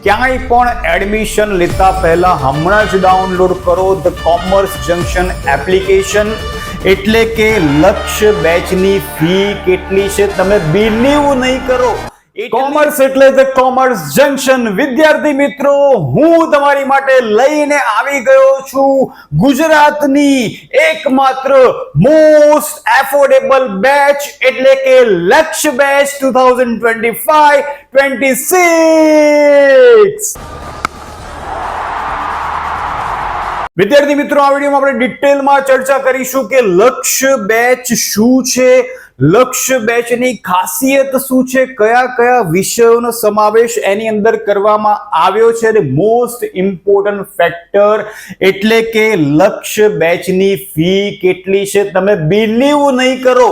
ક્યાંય પણ એડમિશન લેતા પહેલા હમણાં જ ડાઉનલોડ કરો ધ કોમર્સ જંકશન એપ્લિકેશન. એટલે કે લક્ષ્ય બેચની ફી કેટલી છે તમે બિલીવ નહીં કરો. કોમર્સ એટલે ધ કોમર્સ જંકશન. વિદ્યાર્થી મિત્રો, હું તમારી માટે લઈને આવી ગયો છું ગુજરાતની એકમાત્ર મોસ્ટ એફોર્ડેબલ બેચ એટલે કે લક્ષ્ય બેચ 2025-26. વિદ્યાર્થી મિત્રો, આ વિડીયોમાં આપણે ડિટેલમાં ચર્ચા કરીશું કે લક્ષ્ય બેચ શું છે, લક્ષ્ય બેચની ખાસિયત શું છે, કયા કયા વિષયોનો સમાવેશ એની અંદર કરવામાં આવ્યો છે અને મોસ્ટ ઇમ્પોર્ટન્ટ ફેક્ટર એટલે કે લક્ષ્ય બેચની ફી કેટલી છે. તમે બિલીવ નહીં કરો,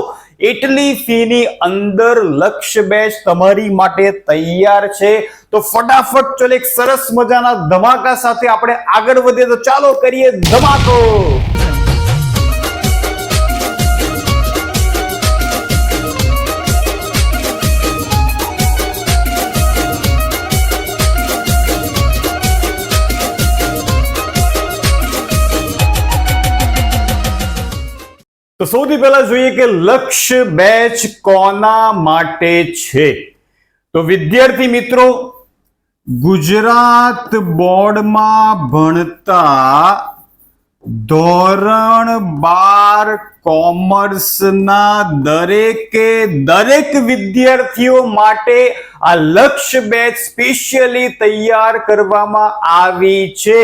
એટલી ફીની અંદર લક્ષ્ય બેચ તમારી માટે તૈયાર છે. તો ફટાફટ ચલો એક સરસ મજાના ધમાકા સાથે આપણે આગળ વધીએ. તો ચાલો કરીએ ધમાકો. તો સૌથી પહેલા જોઈએ કે લક્ષ્ય બેચ કોના માટે છે. તો વિદ્યાર્થી મિત્રો, ગુજરાત બોર્ડમાં ભણતા ધોરણ 12 કોમર્સના દરેકે દરેક વિદ્યાર્થીઓ માટે આ લક્ષ્ય બેચ સ્પેશિયલી તૈયાર કરવામાં આવી છે.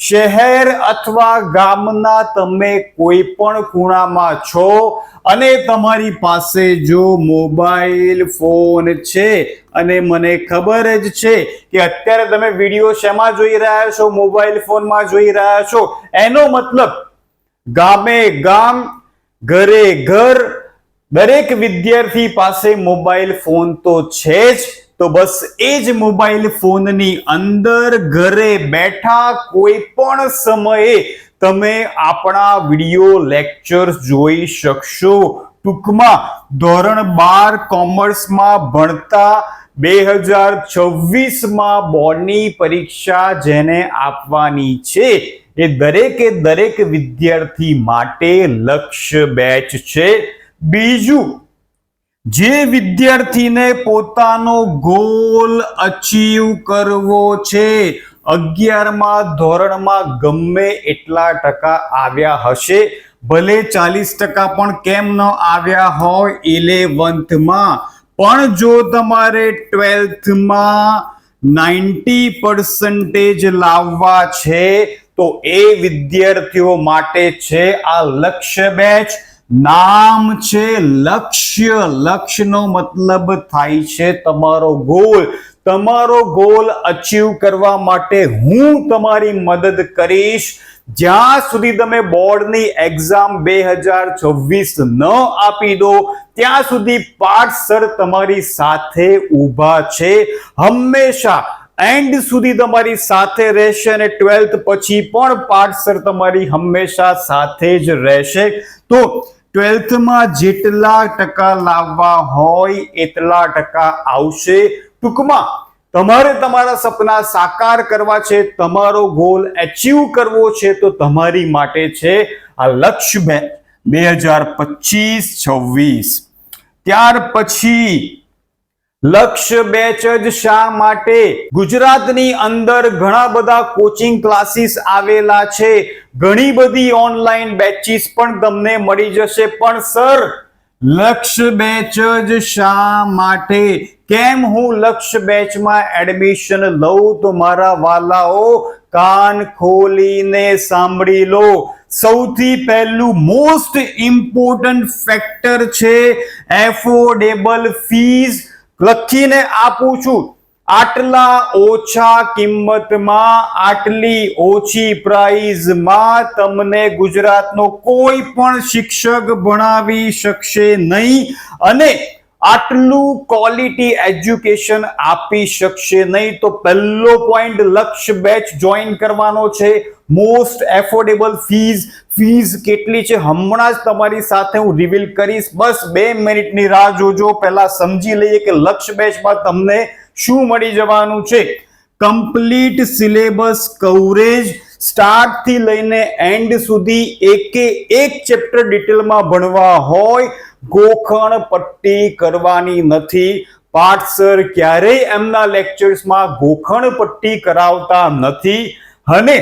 શહેર અથવા ગામના તમે કોઈ પણ ખૂણામાં છો અને તમારી પાસે જો મોબાઈલ ફોન છે, અને મને ખબર જ છે કે અત્યારે તમે વિડીયો શેમાં જોઈ રહ્યા છો, મોબાઈલ ફોનમાં જોઈ રહ્યા છો. એનો મતલબ ગામે ગામ, ઘરે ઘર, દરેક વિદ્યાર્થી પાસે મોબાઈલ ફોન તો છે જ. તો બસ એ જ મોબાઈલ ફોનની અંદર ઘરે બેઠા કોઈ પણ સમયે તમે આપણા વિડીયો લેક્ચર્સ જોઈ શકશો. ટૂંકમાં ધોરણ 12 કોમર્સમાં ભણતા 2026માં બોર્ડની પરીક્ષા જેને આપવાની છે એ દરેકે દરેક વિદ્યાર્થી માટે લક્ષ્ય બેચ છે. બીજું, જે વિદ્યાર્થીને પોતાનો ગોલ અચીવ કરવો છે, 11મા ધોરણમાં ગમે એટલા ટકા આવ્યા હશે, ભલે 40% પણ કેમ ન આવ્યા હોય 11thમાં, પણ જો તમારે 12thમાં 90% લાવવા છે તો એ વિદ્યાર્થીઓ માટે છે આ લક્ષ્ય બેચ. નામ છે લક્ષ્ય. લક્ષ્યનો મતલબ થાય છે તમારો ગોલ. તમારો ગોલ અચીવ કરવા માટે હું તમારી મદદ કરીશ. જ્યાં સુધી તમે બોર્ડની એક્ઝામ 2026 ન આપી દો ત્યાં સુધી પાઠ સર તમારી સાથે ઊભા છે. હંમેશા એન્ડ સુધી તમારી સાથે રહેશે અને 12th પછી પણ પાઠ સર તમારી હંમેશા સાથે જ રહેશે. તો 12thમાં જેટલા ટકા લાવવા હોય એટલા ટકા આવશે. ટૂંકમાં તમારે તમારા સપના સાકાર કરવા છે, તમારો ગોલ અચીવ કરવો છે, તો તમારી માટે છે આ લક્ષ્ય બેચ 2025-26. ત્યાર પછી લક્ષ્ય બેચ જ શા માટે? ગુજરાતની અંદર ઘણા બધા કોચિંગ ક્લાસીસ આવેલા છે, ઘણી બધી ઓનલાઈન બેચીસ પણ તમને મળી જશે. પણ સર, લક્ષ્ય બેચ જ શા માટે? કેમ હું લક્ષ્ય બેચમાં એડમિશન લઉં? તો મારા વાલાઓ, કાન ખોલીને સાંભળી લો. સૌથી પહેલું મોસ્ટ ઇમ્પોર્ટન્ટ ફેક્ટર છે એફોર્ડેબલ ફીઝ. લખીને આપું છું, આટલા ઓછા કિંમતમાં, આટલી ઓછી પ્રાઇઝમાં તમને ગુજરાતનો કોઈ પણ શિક્ષક ભણાવી શકશે નહીં અને આટલું ક્વોલિટી એજ્યુકેશન આપી શકશે નહીં. તો પહેલો પોઈન્ટ લક્ષ્ય બેચ જોઈન કરવાનો છે. મોસ્ટ એફોર્ડેબલ ફીઝ કેટલી છે હમણાં જ તમારી સાથે હું રિવીલ કરીશ. બસ 2 મિનિટની રાહ જોજો. પહેલા સમજી લઈએ કે લક્ષ્ય બેચમાં તમને શું મળી જવાનું છે. કમ્પ્લીટ સિલેબસ કવરેજ સ્ટાર્ટ થી લઈને એન્ડ સુધી એક ચેપ્ટર ડિટેલમાં ભણવા હોય, ગોખણ પટ્ટી કરવાની નથી. પાઠસર ક્યારેય એમના લેક્ચર્સમાં ગોખણ પટ્ટી કરાવતા નથી. અને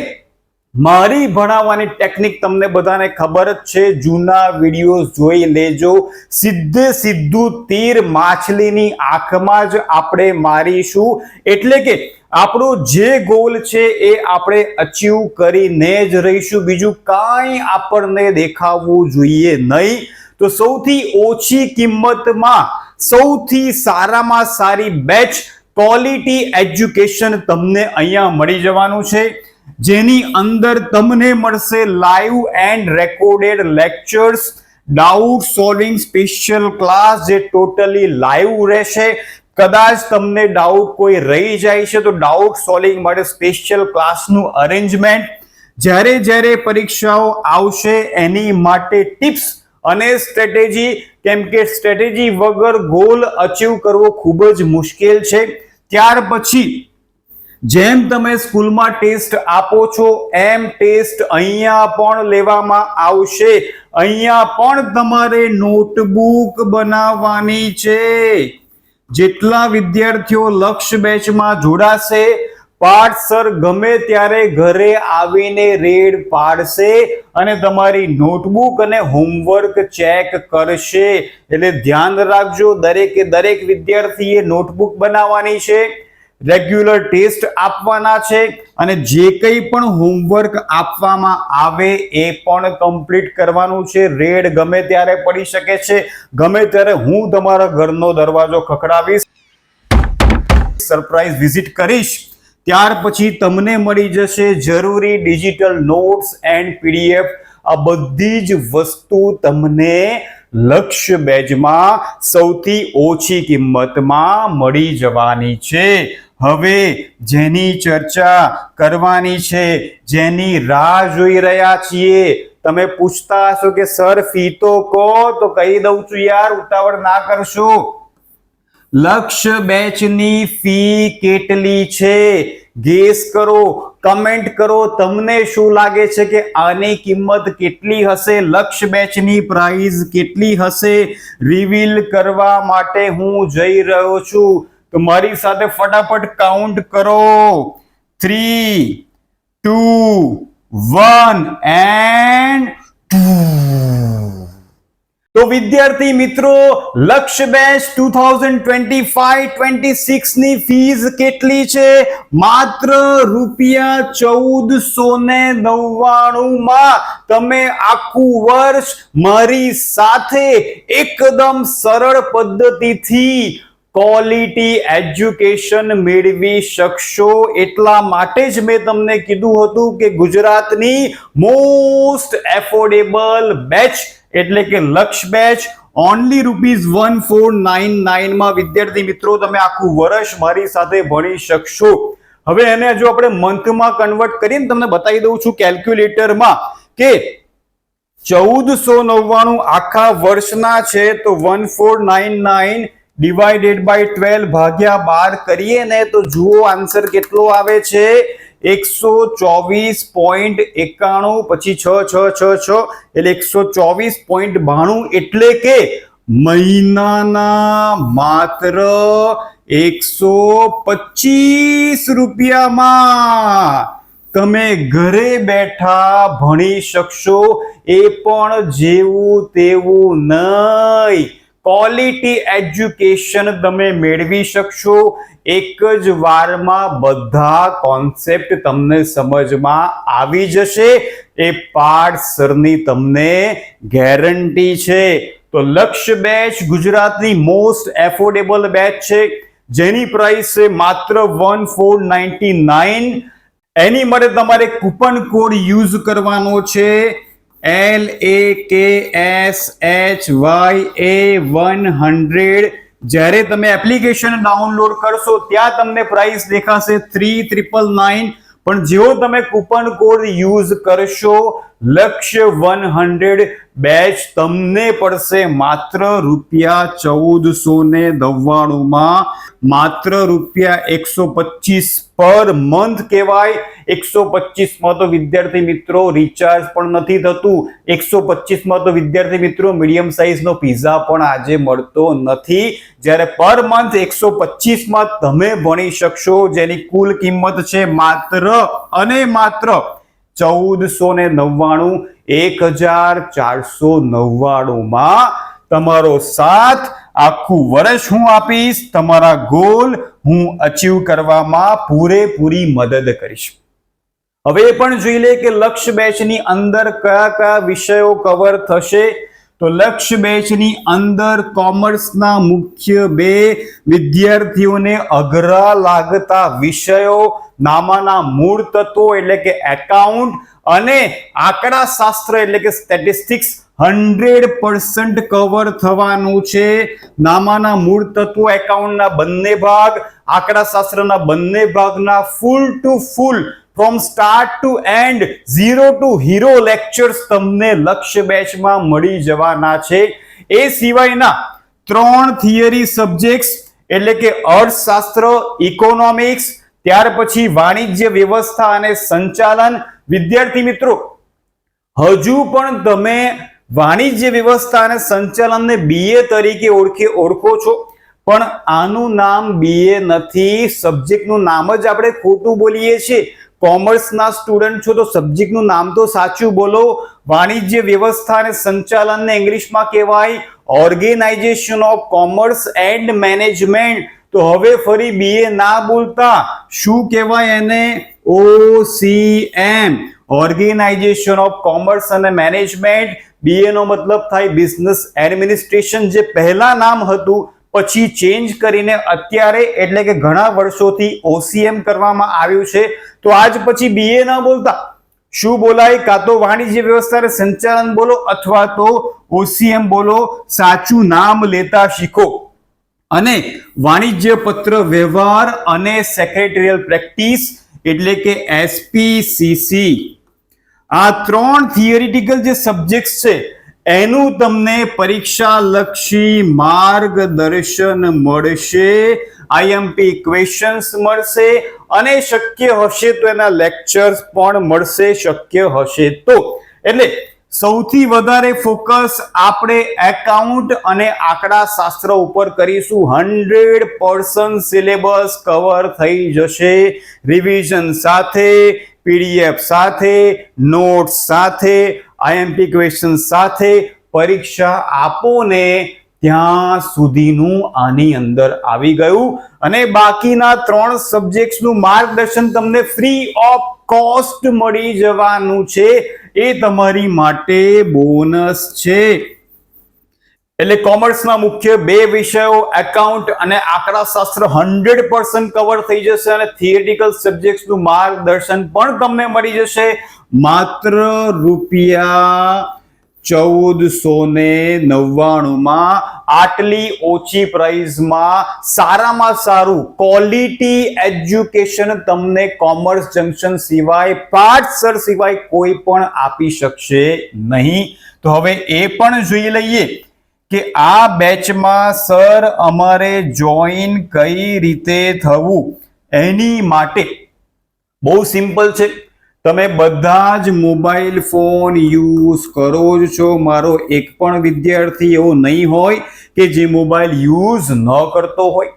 મારી ભણાવવાની ટેકનિક તમને બધાને ખબર જ છે, જૂના વિડીયોઝ જોઈ લેજો. સીધું તીર માછલીની આંખમાં જ આપણે મારીશું. એટલે કે આપણો જે ગોલ છે એ આપણે અચીવ કરીને જ રહીશું, બીજું કાંઈ આપણને દેખાવું જોઈએ નહીં. તો સૌથી ઓછી કિંમતમાં સૌથી સારામાં સારી બેચ ક્વોલિટી એજ્યુકેશન તમને અહીંયા મળી જવાનું છે, જેની અંદર તમને મળશે live and recorded lectures, doubt solving special class જે ટોટલી લાઈવ રહેશે. કદાચ તમને ડાઉટ કોઈ રહી જાય છે તો ડાઉટ સોલ્વિંગ માટે સ્પેશિયલ ક્લાસનું અરેન્જમેન્ટ. જ્યારે પરીક્ષાઓ આવશે એની માટે ટિપ્સ અને સ્ટ્રેટેજી, કેમ કે સ્ટ્રેટેજી વગર ગોલ અચીવ કરવો ખૂબ જ મુશ્કેલ છે. ત્યાર પછી જેમ તમે સ્કૂલમાં ટેસ્ટ આપો છો એમ ટેસ્ટ અહીંયા પણ લેવામાં આવશે. અહીંયા પણ તમારે નોટબુક બનાવવાની છે. જેટલા વિદ્યાર્થીઓ લક્ષ્ય બેચમાં જોડાશે, પાઠસર ગમે ત્યારે ઘરે આવીને રેડ પાડશે અને તમારી નોટબુક અને હોમવર્ક ચેક કરશે. એટલે ધ્યાન રાખજો, દરેક વિદ્યાર્થીએ નોટબુક બનાવવાની છે, રેગ્યુલર ટેસ્ટ આપવાના છે અને જે કંઈ પણ હોમવર્ક આપવામાં આવે એ પણ કમ્પ્લીટ કરવાનું છે. રેડ ગમે ત્યારે પડી શકે છે, ગમે ત્યારે હું તમારા ઘરનો દરવાજો ખખડાવીશ, સરપ્રાઈઝ વિઝિટ કરીશ. ત્યાર પછી તમને મળી જશે જરૂરી ડિજિટલ નોટ્સ એન્ડ પીડીએફ. આ બધી જ વસ્તુ તમને લક્ષ્ય બેચમાં સૌથી ઓછી કિંમતમાં મળી જવાની છે. હવે જેની ચર્ચા કરવાની છે, જેની રાહ જોઈ રહ્યા છીએ, તમે પૂછતા હશો કે સર ફી તો કહો, તો કહી દઉં છું યાર, ઉતાવળ ના કરશો. લક્ષ્ય બેચની ફી કેટલી છે ગેસ કરો, કમેન્ટ કરો. તમને શું લાગે છે કે આની કિંમત કેટલી હશે, લક્ષ્ય બેચની પ્રાઇસ કેટલી હશે? રિવીલ કરવા માટે હું જઈ રહ્યો છું, તો મારી સાથે ફટાફટ કાઉન્ટ કરો. 3, 2, 1 એન્ડ 2. તો વિદ્યાર્થી મિત્રો, લક્ષ્ય બેચ 2025-26 ની ફીસ કેટલી છે? માત્ર ₹1499 માં તમે આખું વર્ષ મારી સાથે એકદમ સરળ પદ્ધતિથી ક્વોલિટી એજ્યુકેશન મેળવી શકશો. એટલા માટે જ મેં તમને કીધું હતું કે ગુજરાતની મોસ્ટ એફોર્ડેબલ બેચ એટલે કે લક્ષ્ય બેચ ઓનલી ₹1499 માં વિદ્યાર્થી મિત્રો તમે આખું વર્ષ મારી સાથે ભણી શકશો. હવે એને જો આપણે મંથમાં કન્વર્ટ કરીને તમને બતાવી દઉં છું કેલ્ક્યુલેટરમાં કે 1499 આખા વર્ષના છે, તો 1499 ડિવાઇડેડ બાય 12 ભાગ્યા 12 કરીએ ને તો જુઓ આન્સર કેટલો આવે છે, 124.91, પછી 6 એટલે 124.92. એટલે કે મહિનાના માત્ર ₹125 તમે ઘરે બેઠા ભણી શકશો. એ પણ જેવું તેવું નહીં, ક્વોલિટી એજ્યુકેશન તમે મેળવી શકશો. એક જ વારમાં બધા કોન્સેપ્ટ તમને સમજમાં આવી જશે, એ પાઠસરની તમને ગેરંટી છે. તો લક્ષ્ય બેચ ગુજરાતની મોસ્ટ એફોર્ડેબલ બેચ છે, જેની પ્રાઇસ છે માત્ર 1499. એની માટે તમારે કૂપન કોડ યુઝ કરવાનો છે, LAKSHYA100. જ્યારે તમે એપ્લિકેશન ડાઉનલોડ કરશો ત્યાં તમને પ્રાઇસ દેખાશે 3999, પણ જેવો તમે કૂપન કોડ યુઝ કરશો લક્ષ્ય 100 બેચ તમને પડશે માત્ર ₹1499 માં, માત્ર ₹125 પર મંથ કહેવાય. 125 માં તો વિદ્યાર્થી મિત્રો રિચાર્જ પણ નથી થતું. 125 માં તો વિદ્યાર્થી મિત્રો મીડિયમ સાઇઝ નો પિઝા પણ આજે મળતો નથી. જ્યારે પર મંથ 125 માં તમે ભણી શકશો, જેની કુલ કિંમત છે માત્ર અને માત્ર 1499, 1499 માં તમારો સાથ આખું વર્ષ હું આપીશ. તમારા ગોલ હું અચીવ કરવામાં પૂરેપૂરી મદદ કરીશ. હવે એ પણ જોઈ લે કે લક્ષ્ય બેચની અંદર કયા કયા વિષયો કવર થશે. તો લક્ષ્ય બેચની અંદર કોમર્સના મુખ્ય 2 વિદ્યાર્થીઓને અઘરા લાગતા વિષયો, નામાના મૂળ તત્વો એટલે કે એકાઉન્ટ અને આંકડા શાસ્ત્ર એટલે કે સ્ટેટિસ્ટિક્સ 100% કવર થવાનું છે. નામાના મૂળ તત્વો એકાઉન્ટના બંને ભાગ, આંકડા શાસ્ત્રના બંને ભાગના full to full from start to end 0 to hero lectures તમને લક્ષ્ય બેચમાં મળી જવાના છે. એ સિવાયના 3 થિયરી સબ્જેક્ટ્સ એટલે કે અર્થશાસ્ત્ર, ઇકોનોમિક્સ, ત્યાર પછી વાણિજ્ય વ્યવસ્થા અને સંચાલન. વિદ્યાર્થી મિત્રો, હજુ પણ તમે વાણિજ્ય વ્યવસ્થા અને સંચાલનને BA તરીકે ઓળખો છો, પણ આનું નામ BA નથી. સબ્જેક્ટનું નામ જ આપણે ખોટું બોલીએ છીએ. કોમર્સના સ્ટુડન્ટ છો તો સબ્જેક્ટનું નામ તો સાચું બોલો. વાણિજ્ય વ્યવસ્થા અને સંચાલનને ઇંગ્લિશમાં કહેવાય organization of commerce and management. તો હવે ફરી BA ના બોલતા શું કહેવાય એને? OCM, ઓર્ગેનાઇઝેશન ઓફ કોમર્સ અને મેનેજમેન્ટ. BA નો મતલબ થાય બિઝનેસ એડમિનિસ્ટ્રેશન, જે પહેલા નામ હતું પછી ચેન્જ કરીને અત્યારે એટલે કે ઘણા વર્ષોથી OCM કરવામાં આવ્યું છે. તો આજ પછી BA ના બોલતા શું બોલાય? કાં તો વાણિજ્ય વ્યવસ્થા અને સંચાલન બોલો અથવા તો OCM બોલો. સાચું નામ લેતા શીખો. અને વાણિજ્ય પત્ર વ્યવહાર અને સેક્રેટરીયલ પ્રેક્ટિસ એટલે કે SPCC, આ 3 થિયરિટિકલ જે સબ્જેક્ટ્સ છે એનું તમને પરીક્ષા લક્ષી માર્ગદર્શન મળશે. IMP ક્વેશ્ચન્સ મળશે અને શક્ય હશે તો એના લેક્ચર્સ પણ મળશે, શક્ય હશે તો. એટલે સૌથી વધારે ફોકસ આપણે એકાઉન્ટ અને આંકડા શાસ્ત્ર ઉપર કરીશું. 100% સિલેબસ કવર થઈ જશે, રિવિઝન સાથે, PDF સાથે, નોટ્સ સાથે, IMP ક્વેશ્ચન સાથે. પરીક્ષા આપો ને ત્યાં સુધીનું આની અંદર આવી ગયું. અને બાકીના 3 સબ્જેક્ટ્સનું માર્ગદર્શન તમને ફ્રી ઓફ કોસ્ટ મળી જવાનું છે. એ તમારી માટે બોનસ છે. એટલે કોમર્સના મુખ્ય 2 વિષયો એકાઉન્ટ અને આંકડા શાસ્ત્ર 100% કવર થઈ જશે અને થિયરિટિકલ સબ્જેક્ટ્સનું માર્ગદર્શન પણ તમને મળી જશે માત્ર ₹1499 માં. આટલી ઓછી પ્રાઇસમાં સારામાં સારું ક્વોલિટી એજ્યુકેશન તમને કોમર્સ જંકશન સિવાય, પાઠસર સિવાય કોઈ પણ આપી શકશે નહીં. તો હવે એ પણ જોઈ લઈએ કે આ બેચમાં સર અમારે જોઈન કઈ રીતે થવું. એની માટે બહુ સિમ્પલ છે. તમે બધા જ મોબાઈલ ફોન યુઝ કરો જ છો. મારો એક પણ વિદ્યાર્થી એવો નહીં હોય કે જે મોબાઈલ યુઝ ન કરતો હોય.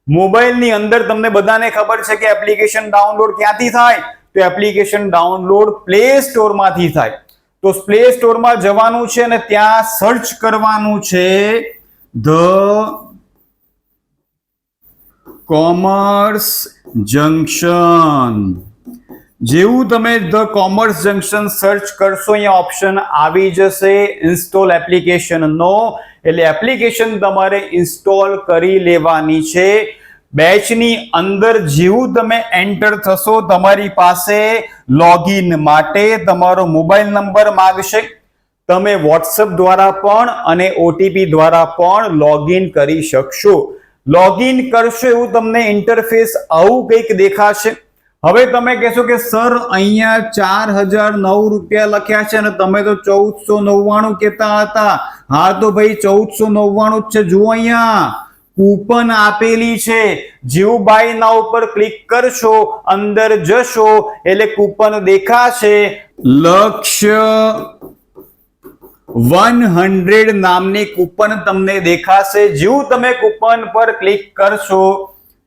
મોબાઈલની અંદર તમને બધાને ખબર છે કે એપ્લિકેશન ડાઉનલોડ ક્યાંથી થાય? તો એપ્લિકેશન ડાઉનલોડ પ્લે સ્ટોરમાંથી થાય. તો પ્લે સ્ટોરમાં જવાનું છે અને ત્યાં સર્ચ કરવાનું છે ધ કોમર્સ જંકશન. જેવું તમે ધ કોમર્સ જંકશન સર્ચ કરશો અહીંયા ઓપ્શન આવી જશે ઇન્સ્ટોલ એપ્લિકેશન નો. એટલે એપ્લિકેશન તમારે ઇન્સ્ટોલ કરી લેવાની છે. બેચની અંદર જેવું તમે એન્ટર થશો તમારી પાસે લોગિન માટે તમારો મોબાઈલ નંબર માંગશે. તમે WhatsApp દ્વારા પણ અને OTP દ્વારા પણ લોગિન કરી શકશો. લોગિન કરશો એવું તમને ઇન્ટરફેસ આવું કંઈક દેખાશે. હવે તમે કહેશો કે સર અહીંયા 4009 રૂપિયા લખ્યા છે અને તમે તો 1499 કહેતા હતા. હા તો ભાઈ 1499 જ છે. જુઓ અહીંયા કૂપન આપેલી છે. જેવું બાય નાઉ ઉપર ક્લિક કરશો, અંદર જશો એટલે કૂપન દેખાશે. લક્ષ્ય 100 નામની કૂપન તમને દેખાશે. જેવું તમે કૂપન પર ક્લિક કરશો,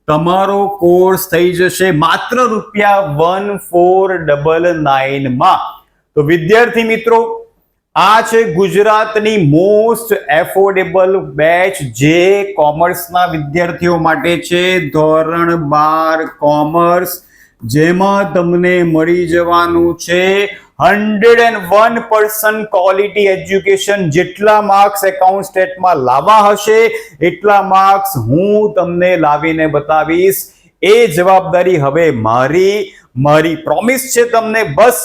તમારો કોર્સ થઈ જશે માત્ર ₹1499 માં. તો વિદ્યાર્થી મિત્રો, આ છે ગુજરાતની મોસ્ટ એફોર્ડેબલ બેચ જે કોમર્સના વિદ્યાર્થીઓ માટે છે. ધોરણ 12 કોમર્સ, જેમાં તમને મળી જવાનું છે 101% ક્વોલિટી એજ્યુકેશન. જેટલા માર્ક્સ એકાઉન્ટ સ્ટેટમાં લાવવા હશે એટલા માર્ક્સ હું તમને લાવીને બતાવીશ. એ જવાબદારી હવે મારી પ્રોમિસ છે તમને. બસ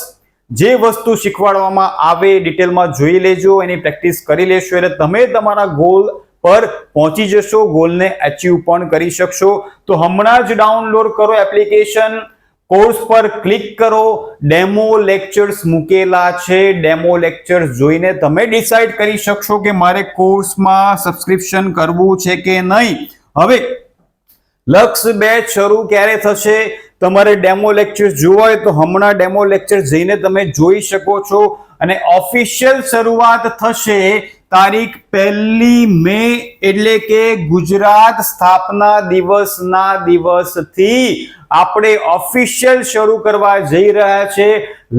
જે વસ્તુ શીખવાડવામાં આવે ડિટેલમાં જોઈ લેજો, એની પ્રેક્ટિસ કરી લેશો એટલે તમે તમારા ગોલ પર પહોંચી જશો, ગોલને અચીવ પણ કરી શકશો. તો હમણાં જ ડાઉનલોડ કરો એપ્લિકેશન, કોર્સ પર ક્લિક કરો. ડેમો લેક્ચર્સ મૂકેલા છે. ડેમો લેક્ચર્સ જોઈને તમે ડિસાઈડ કરી શકશો કે મારે કોર્સમાં સબસ્ક્રિપ્શન કરવું છે કે નહીં. હવે લક્ષ્ય બેચ શરૂ ક્યારે થશે? તમારે ડેમો લેક્ચર્સ જોવા હોય તો હમણાં ડેમો લેક્ચર જઈને તમે જોઈ શકો છો. અને ઓફિશિયલ શરૂઆત થશે તારીખ 1 મે, એટલે કે ગુજરાત સ્થાપના દિવસના દિવસથી આપણે ઓફિશિયલ શરૂ કરવા જઈ રહ્યા છે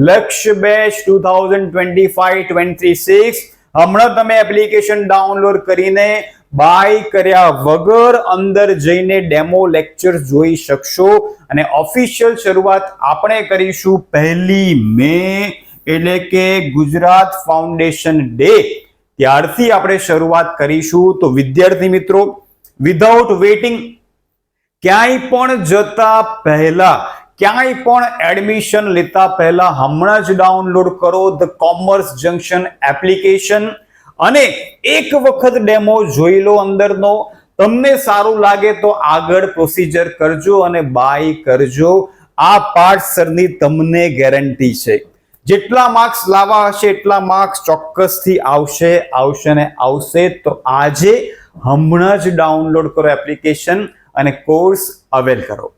લક્ષ્ય બેચ 2025-26. હમણાં તમે એપ્લિકેશન ડાઉનલોડ કરીને બાય કર્યા વગર અંદર જઈને ડેમો લેક્ચર જોઈ શકશો. અને ઓફિશિયલ શરૂઆત આપણે કરીશું 1 મે, એટલે કે ગુજરાત ફાઉન્ડેશન ડે, ત્યારથી આપણે શરૂઆત કરીશું. તો વિદ્યાર્થી મિત્રો, વિધાઉટ વેઇટિંગ, ક્યાંય પણ જતા પહેલા, ક્યાંય પણ એડમિશન લેતા પહેલા હમણાં જ ડાઉનલોડ કરો ધ કોમર્સ જંકશન એપ્લિકેશન અને એક વખત ડેમો જોઈ લો અંદરનો. તમને સારું લાગે તો આગળ પ્રોસીજર કરજો અને બાય કરજો. આ પાર્ટ સરની તમને ગેરંટી છે. જેટલા માર્ક્સ લાવવા હશે એટલા માર્ક્સ ચોક્કસથી આવશે ને આવશે. તો આજે હમણાં જ ડાઉનલોડ કરો એપ્લિકેશન અને કોર્સ અવેલ કરો.